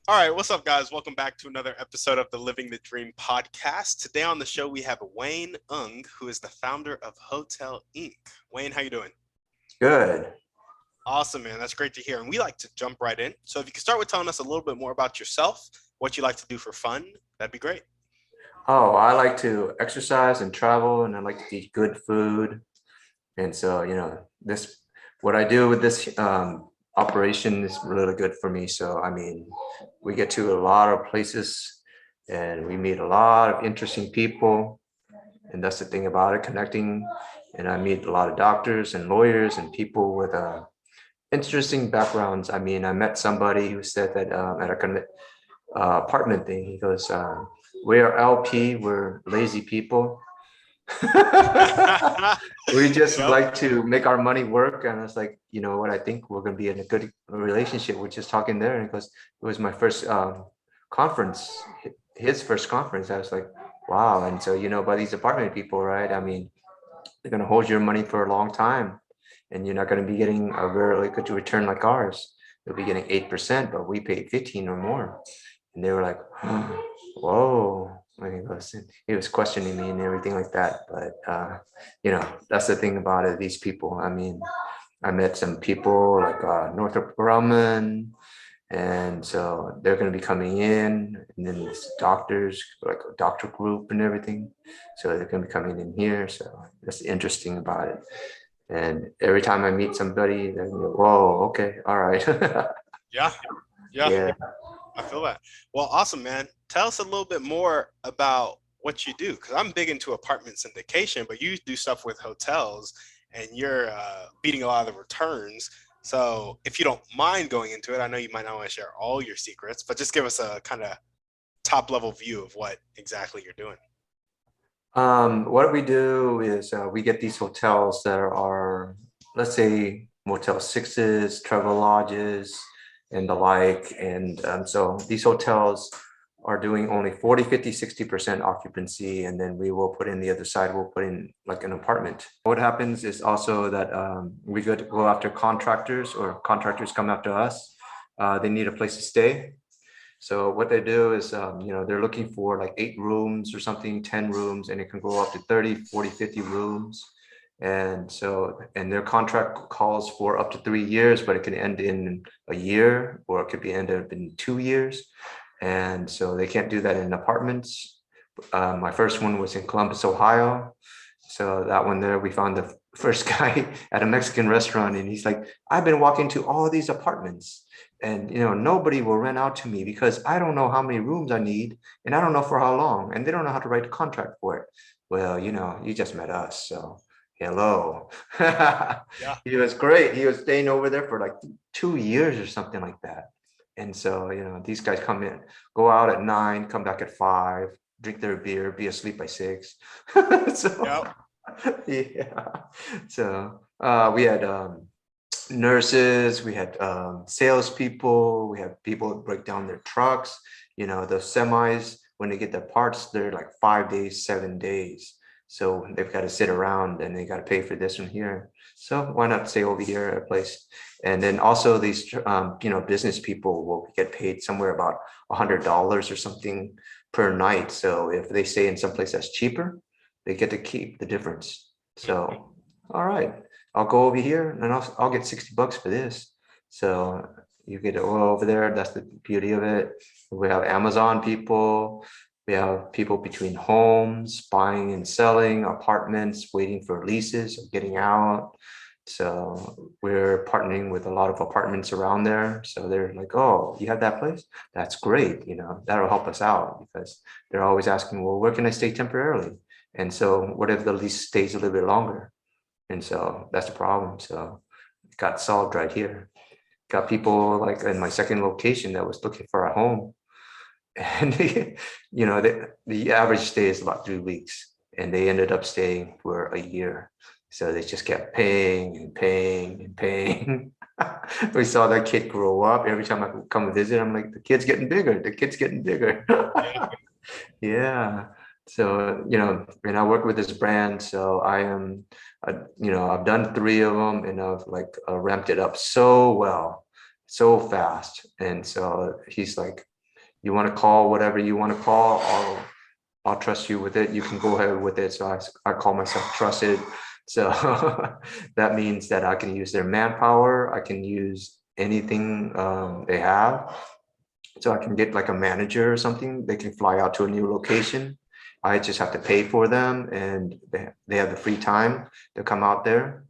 All right, what's up, guys? Welcome back to another episode of the Living the Dream podcast. Today on the show we have Wayne Ung, who is the founder of Hotel Inc. Wayne, how you doing? Good. Awesome, man. That's great to hear. And we like to jump right in. So if you could start with telling us a little bit more about yourself, what you like to do for fun, that'd be great. Oh, I like to exercise and travel, and I like to eat good food. And so, this what I do with this operation is really good for me. So, I mean, we get to a lot of places, and we meet a lot of interesting people, and that's the thing about it, connecting. And I meet a lot of doctors and lawyers and people with interesting backgrounds. I mean, I met somebody who said that at a apartment thing. He goes, "We are LP. We're lazy people. We just Yep. like to make our money work." And it's like, you know what? I think we're gonna be in a good relationship. We're just talking there, and because it was my first conference, his first conference. I was like, wow. And so, by these apartment people, right? I mean, they're gonna hold your money for a long time, and you're not gonna be getting a very good return like ours. You'll be getting 8%, but we paid 15 or more. And they were like, whoa. When he was questioning me and everything like that. But that's the thing about it, these people. I mean, I met some people like Northrop Grumman, and so they're going to be coming in, and then these doctors, like a doctor group and everything. So they're going to be coming in here. So that's interesting about it. And every time I meet somebody, they're going to go, whoa, okay, all right. Yeah. Yeah. Yeah. I feel that. Well, awesome, man. Tell us a little bit more about what you do, because I'm big into apartment syndication, but you do stuff with hotels, and you're beating a lot of the returns. So, if you don't mind going into it, I know you might not want to share all your secrets, but just give us a kind of top level view of what exactly you're doing. What we do is we get these hotels that are, let's say, Motel Sixes, travel lodges, and the like. And so these hotels are doing only 40, 50, 60% occupancy. And then we will put in the other side, we'll put in like an apartment. What happens is also that we go after contractors, or contractors come after us. They need a place to stay. So what they do is, they're looking for like 8 rooms or something, 10 rooms, and it can go up to 30, 40, 50 rooms. And so, and their contract calls for up to 3 years, but it can end in a year, or it could be end up in 2 years. And so they can't do that in apartments. My first one was in Columbus, Ohio. So that one there, we found the first guy at a Mexican restaurant, and he's like, "I've been walking to all these apartments, and nobody will rent out to me because I don't know how many rooms I need, and I don't know for how long, and they don't know how to write a contract for it." Well, you just met us, so hello. Yeah. He was great. He was staying over there for like 2 years or something like that. And so, these guys come in, go out at 9, come back at 5, drink their beer, be asleep by 6. So Yep. yeah. So we had nurses, we had salespeople, we had people that break down their trucks. The semis, when they get their parts, they're like 5 days, 7 days. So they've got to sit around and they got to pay for this one here. So why not stay over here at a place? And then also these, business people will get paid somewhere about $100 or something per night. So if they stay in some place that's cheaper, they get to keep the difference. Mhm. So, all right, I'll go over here and I'll get $60 for this. So you get it all over there. That's the beauty of it. We have Amazon people. We have people between homes, buying and selling apartments, waiting for leases, or getting out. So we're partnering with a lot of apartments around there. So they're like, "Oh, you have that place? That's great. That'll help us out," because they're always asking, "Well, where can I stay temporarily?" And so what if the lease stays a little bit longer? And so that's the problem. So it got solved right here. Got people like in my second location that was looking for a home. And the average stay is about 3 weeks. And they ended up staying for a year. So they just kept paying and paying and paying. We saw that kid grow up. Every time I come visit, I'm like, the kid's getting bigger. The kid's getting bigger. Yeah. Yeah. So, and I work with this brand, so I've done 3 of them, and I've like ramped it up so well, so fast. And so he's like, You want to call whatever you want to call, I'll trust you with it. You can go ahead with it. So I call myself trusted. So that means that I can use their manpower. I can use anything they have. So I can get like a manager or something. They can fly out to a new location. I just have to pay for them, and they have the free time to come out there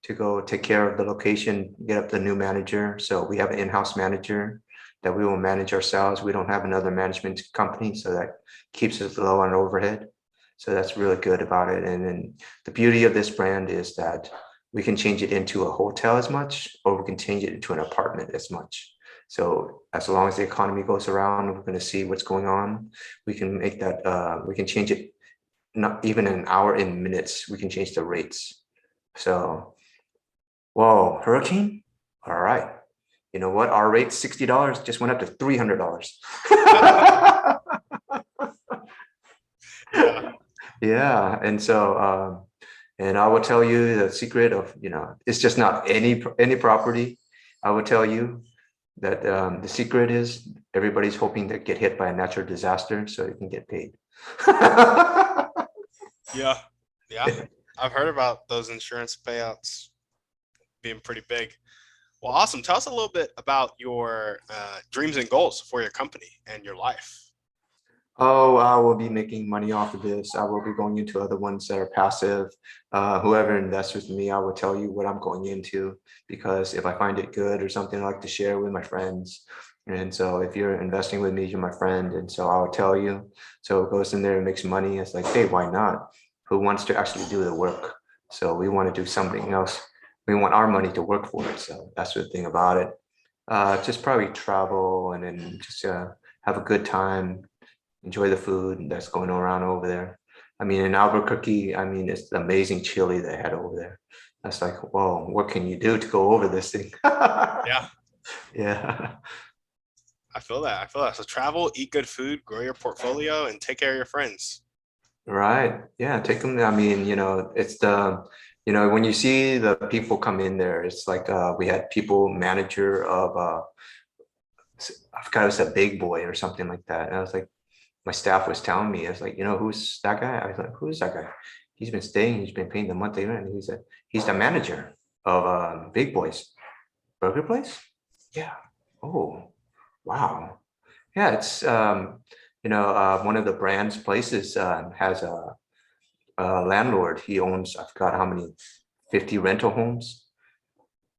to go take care of the location, get up the new manager. So we have an in-house manager that we will manage ourselves. We don't have another management company, so that keeps us low on overhead. So that's really good about it. And then the beauty of this brand is that we can change it into a hotel as much, or we can change it into an apartment as much. So as long as the economy goes around, we're going to see what's going on. We can make that, we can change it, not even an hour, in minutes, we can change the rates. So, whoa, hurricane? All right. You know what? Our rate, $60, just went up to $300. Yeah. Yeah. And so, and I will tell you the secret of, it's just not any property. I will tell you that the secret is everybody's hoping to get hit by a natural disaster so they can get paid. Yeah. Yeah. I've heard about those insurance payouts being pretty big. Well, awesome. Tell us a little bit about your dreams and goals for your company and your life. Oh, I will be making money off of this. I will be going into other ones that are passive. Whoever invests with me, I will tell you what I'm going into, because if I find it good or something, I like to share with my friends. And so if you're investing with me, you're my friend. And so I'll tell you. So it goes in there and makes money. It's like, hey, why not? Who wants to actually do the work? So we want to do something else. We want our money to work for it. So that's the thing about it. Just probably travel and then just have a good time, enjoy the food that's going around over there. I mean, in Albuquerque, I mean, it's amazing chili they had over there. That's like, whoa, what can you do to go over this thing? Yeah. Yeah. I feel that. I feel that. So travel, eat good food, grow your portfolio, and take care of your friends. Right. Yeah. Take them. I mean, it's when you see the people come in there, it's like we had people manager of, I forgot it was a big boy or something like that. And I was like, my staff was telling me, I was like, who's that guy? I was like, who's that guy? He's been staying, he's been paying the monthly rent. And he said, he's the manager of Big Boys Burger Place. Yeah. Oh, wow. Yeah, it's one of the brand's places has a landlord. He owns, I forgot how many, 50 rental homes.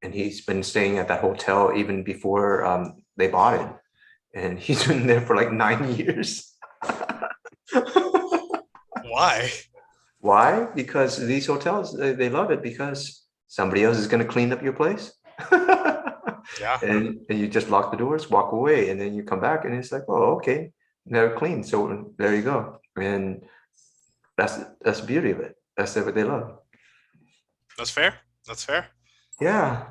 And he's been staying at that hotel even before they bought it. And he's been there for like 9 years. Why? Why? Because these hotels, they love it because somebody else is going to clean up your place. Yeah. And you just lock the doors, walk away, and then you come back and it's like, oh, okay, they're clean. So there you go. And that's the beauty of it. That's what they love. That's fair. That's fair. Yeah.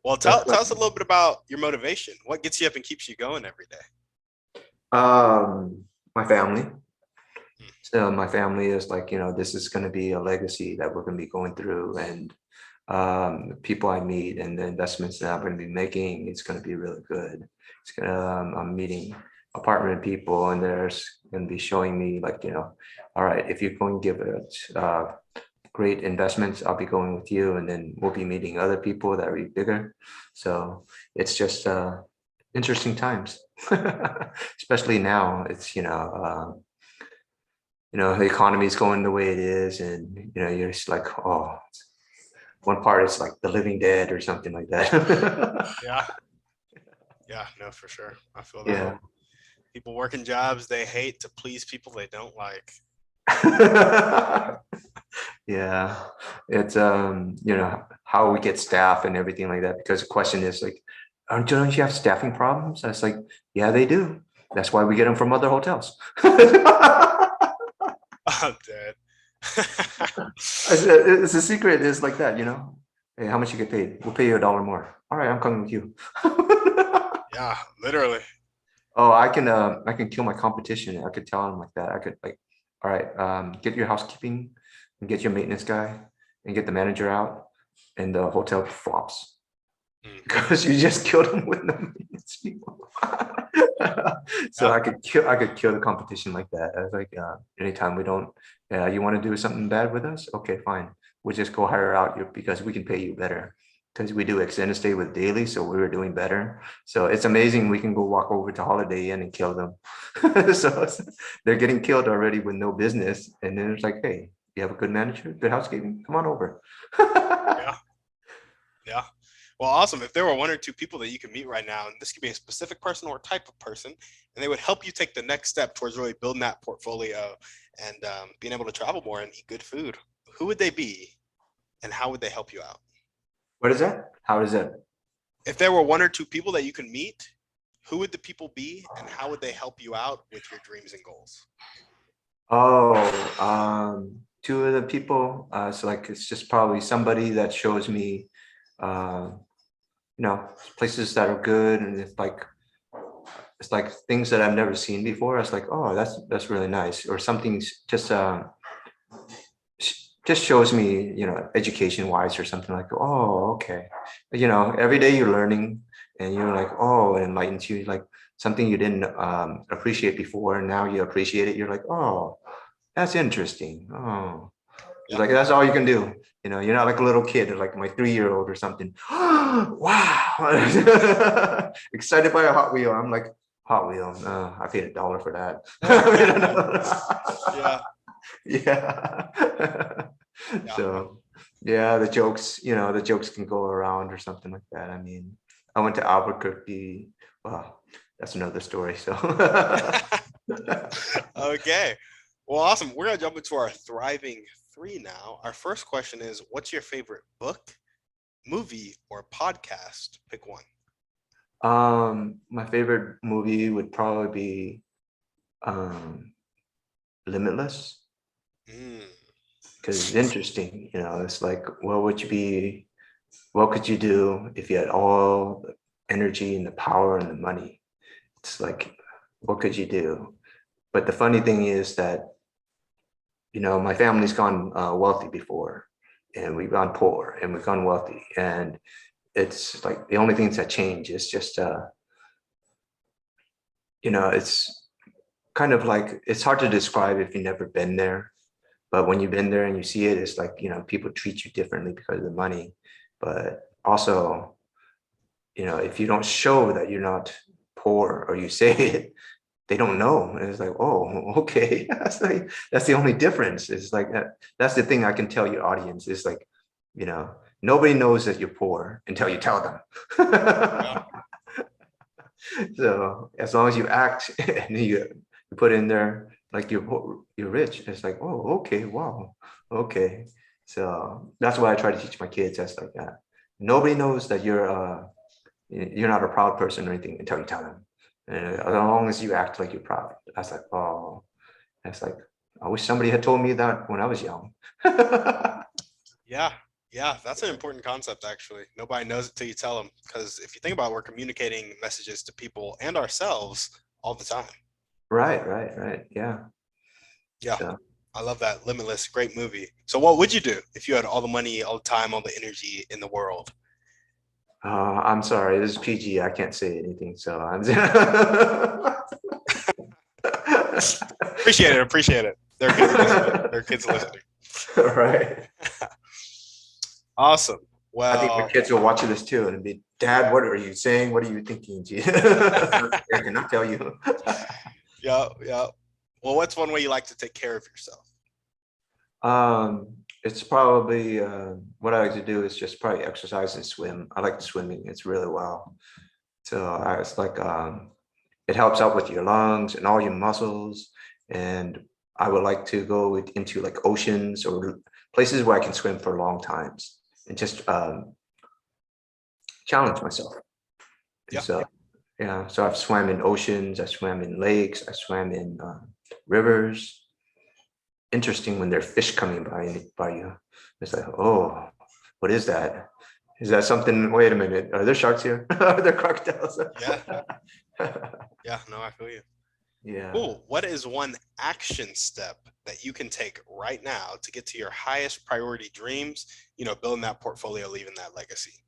Well, That's tell what, us a little bit about your motivation. What gets you up and keeps you going every day? my family. So my family is like, this is going to be a legacy that we're going to be going through, and the people I meet and the investments that I'm going to be making, it's going to be really good. It's gonna, I'm meeting apartment people, and there's going to be showing me like, all right, if you're going to give it great investments, I'll be going with you, and then we'll be meeting other people that are bigger. So it's just interesting times, especially now. It's the economy is going the way it is, and you're just like, oh, one part is like the living dead or something like that. Yeah. Yeah. No, for sure. I feel that. Yeah. People working jobs they hate to please people they don't like. Yeah, it's how we get staff and everything like that, because the question is like, don't you have staffing problems? I was like, yeah, they do. That's why we get them from other hotels. I'm dead. It's a secret. It's like that. Hey, how much you get paid? We'll pay you $1 more. All right, I'm coming with you. Yeah, literally. Oh, I can kill my competition. I could tell them like that. I could like, all right, get your housekeeping and get your maintenance guy and get the manager out, and the hotel flops Mm. because you just killed them with the maintenance people. So I could kill the competition like that. I was like, anytime we don't, you want to do something bad with us? Okay, fine. We'll just go hire out you because we can pay you better. Because we do extended stay with daily, so we were doing better. So it's amazing we can go walk over to Holiday Inn and kill them. So they're getting killed already with no business. And then it's like, hey, you have a good manager, good housekeeping, come on over. Yeah. Yeah. Well, awesome. If there were one or two people that you could meet right now, and this could be a specific person or type of person, and they would help you take the next step towards really building that portfolio and being able to travel more and eat good food, who would they be and how would they help you out? What is that? How is that? If there were one or two people that you can meet, who would the people be and how would they help you out with your dreams and goals? Oh, two of the people. So like it's just probably somebody that shows me, uh, places that are good, and it's like things that I've never seen before. It's like, oh, that's really nice, or something's just shows me, education wise or something like, oh, okay. Every day you're learning and you're like, oh, it enlightens you, like something you didn't appreciate before, and now you appreciate it. You're like, oh, that's interesting. Oh, it's Yeah. like that's all you can do. You're not like a little kid or like my 3-year-old or something. Wow. Excited by a Hot Wheel. I'm like, Hot Wheel. I paid $1 for that. Yeah. Yeah. Yeah. So yeah, the jokes can go around or something like that. I mean, I went to Albuquerque. Well, that's another story. So Okay. Well, awesome. We're going to jump into our thriving three now. Our first question is, what's your favorite book, movie, or podcast? Pick one. my favorite movie would probably be Limitless, Mm, because it's interesting. It's like, what could you do if you had all the energy and the power and the money? It's like, what could you do? But the funny thing is that, my family's gone wealthy before, and we've gone poor, and we've gone wealthy. And it's like the only things that change is just, it's kind of like, it's hard to describe if you've never been there. But when you've been there and you see it, it's like, people treat you differently because of the money. But also, if you don't show that you're not poor, or you say it, they don't know. And it's like, oh, okay. That's the only difference. It's like that. That's the thing I can tell your audience is like, nobody knows that you're poor until you tell them. yeah. So as long as you act and you put in there like you're rich, it's like, oh, okay, wow, okay. So that's what I try to teach my kids. That's like that. Nobody knows that you're not a proud person or anything until you tell them. And as long as you act like you're proud, that's like, oh, that's like, I wish somebody had told me that when I was young. Yeah. Yeah. That's an important concept, actually. Nobody knows it till you tell them. Because if you think about it, we're communicating messages to people and ourselves all the time. Right. Yeah. Yeah. So, I love that. Limitless. Great movie. So, what would you do if you had all the money, all the time, all the energy in the world? I'm sorry, this is PG. I can't say anything. So I'm. Appreciate it. Appreciate it. There are kids listening. There are kids listening. Right. Awesome. I think my Well, kids will watch this too and be, Dad, what are you saying? What are you thinking? I cannot tell you. yeah, yeah. Well, what's one way you like to take care of yourself? It's probably what I like to do is just probably exercise and swim. I like swimming. It's really well. So it's like it helps out with your lungs and all your muscles. And I would like to go into like oceans or places where I can swim for long times and just challenge myself. And Yeah. so yeah, so I've swam in oceans, I swam in lakes, I swam in rivers. Interesting when there's fish coming by you. It's like, oh, what is that? Is that something? Wait a minute, are there sharks here? Are there crocodiles? Yeah. Yeah. No, I feel you. Yeah. Cool. What is one action step that you can take right now to get to your highest priority dreams, building that portfolio, leaving that legacy?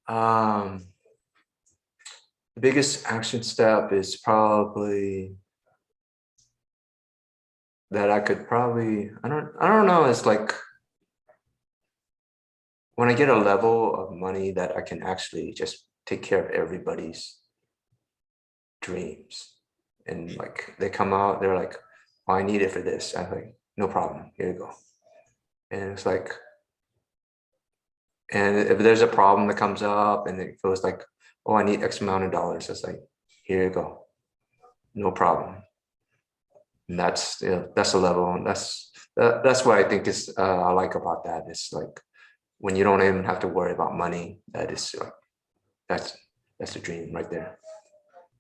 Um, The biggest action step is probably that I could probably, I don't know. It's like when I get a level of money that I can actually just take care of everybody's dreams. And like they come out, they're like, oh, I need it for this. I'm like, no problem, here you go. And it's like, and if there's a problem that comes up and it feels like, oh, I need X amount of dollars, it's like, here you go, no problem. And that's, you know, that's a level, and that's what I think is I like about that. It's like when you don't even have to worry about money, that is that's that's the dream right there.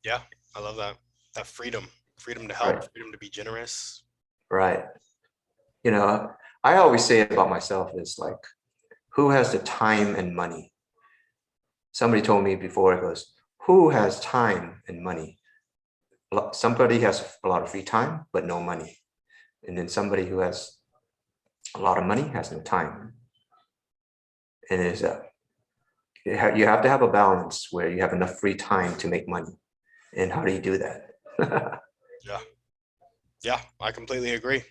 Yeah, I love that. That freedom to help, Right, freedom to be generous. right. You know, I always say about myself is like, who has the time and money? Somebody told me before, it goes, who has time and money? Somebody has a lot of free time, but no money. And then somebody who has a lot of money has no time. And it's you have to have a balance where you have enough free time to make money. And how do you do that? Yeah, yeah, I completely agree.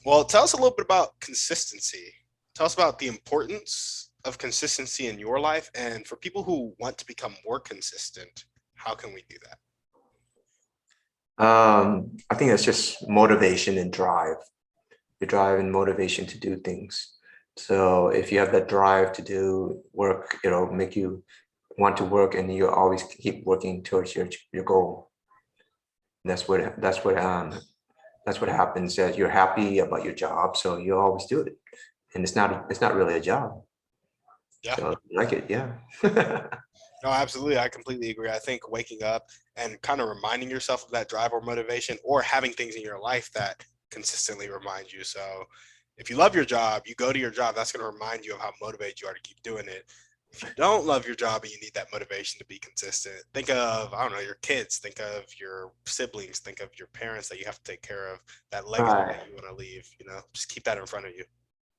Well, tell us a little bit about consistency. Tell us about the importance of consistency in your life, and for people who want to become more consistent, how can we do that? I think it's just motivation and drive. Your drive and motivation to do things. So if you have that drive to do work, it'll make you want to work, and you always keep working towards your goal. That's what happens. That you're happy about your job, so you always do it, and it's not really a job. Yeah, So you like it, yeah. no, absolutely. I completely agree. I think waking up and kind of reminding yourself of that drive or motivation, or having things in your life that consistently remind you. So if you love your job, you go to your job, that's going to remind you of how motivated you are to keep doing it. If you don't love your job and you need that motivation to be consistent, think of, I don't know, your kids, think of your siblings, think of your parents that you have to take care of, that legacy Right. that you want to leave, just keep that in front of you.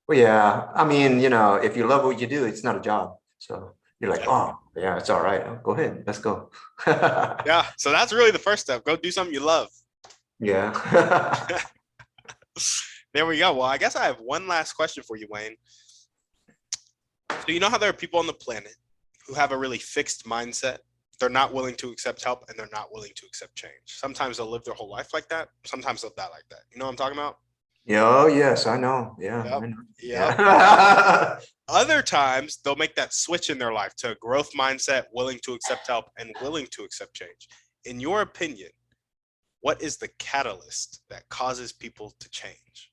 Well, yeah. I mean, if you love what you do, it's not a job. So you're like, Yeah. oh, yeah, it's all right. Go ahead, let's go. Yeah. So that's really the first step. Go do something you love. Yeah. There we go. Well, I guess I have one last question for you, Wayne. So you know how there are people on the planet who have a really fixed mindset? They're not willing to accept help and they're not willing to accept change. Sometimes they'll live their whole life like that. Sometimes they'll die like that. You know what I'm talking about? Yeah, oh, yes, I know. Yeah, Yep. I know. Yep. Yeah. Other times they'll make that switch in their life to a growth mindset, willing to accept help and willing to accept change. In your opinion, what is the catalyst that causes people to change?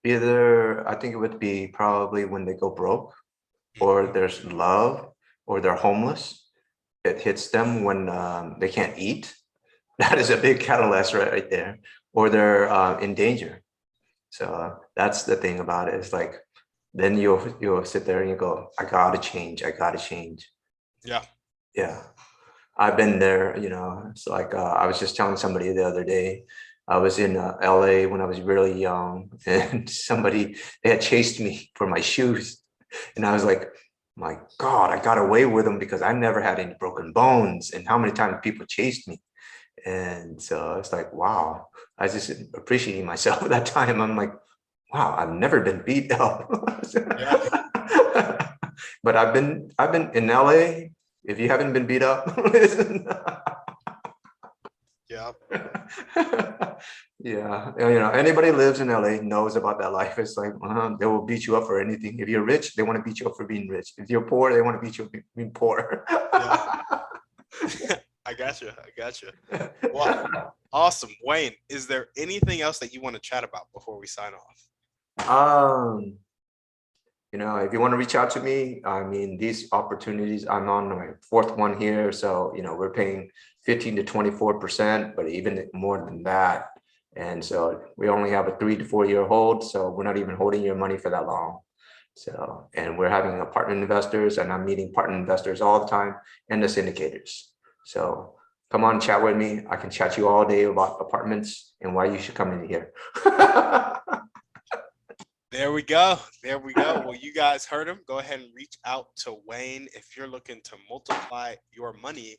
Either I think it would be probably when they go broke, or there's love, or they're homeless. It hits them when they can't eat. That is a big catalyst right there. Or they're in danger. So that's the thing about it. It's like then you'll sit there and you go, I gotta change. I gotta change. Yeah. Yeah, I've been there. It's like I was just telling somebody the other day. I was in LA when I was really young, and they had chased me for my shoes, and I was like, my God, I got away with them because I never had any broken bones. And how many times people chased me? And so it's like, wow, I was just appreciating myself at that time. I'm like, wow, I've never been beat up. Yeah. But I've been in LA. If you haven't been beat up, Yeah. yeah, anybody lives in LA knows about that life. It's like they will beat you up for anything. If you're rich, they want to beat you up for being rich. If you're poor, they want to beat you up for being poor. Yeah. I got you. I got you. Well, awesome. Wayne, is there anything else that you want to chat about before we sign off? Um, if you want to reach out to me, I mean, these opportunities, I'm on my fourth one here. So, we're paying 15 to 24%, but even more than that. And so we only have a 3 to 4 year hold. So we're not even holding your money for that long. So, and we're having apartment investors, and I'm meeting partner investors all the time, and the syndicators. So come on, chat with me. I can chat you all day about apartments and why you should come in here. There we go. There we go. Well, you guys heard him. Go ahead and reach out to Wayne if you're looking to multiply your money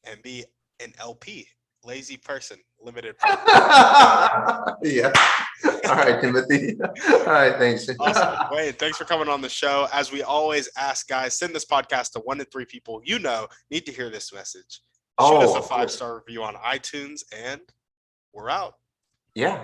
and be an LP, lazy person, limited partner. Yeah. All right, Timothy. All right, thanks. Awesome. Wayne, thanks for coming on the show. As we always ask, guys, send this podcast to 1 to 3 people you know need to hear this message. Shoot us a Oh, 5-star review on iTunes, and we're out. yeah.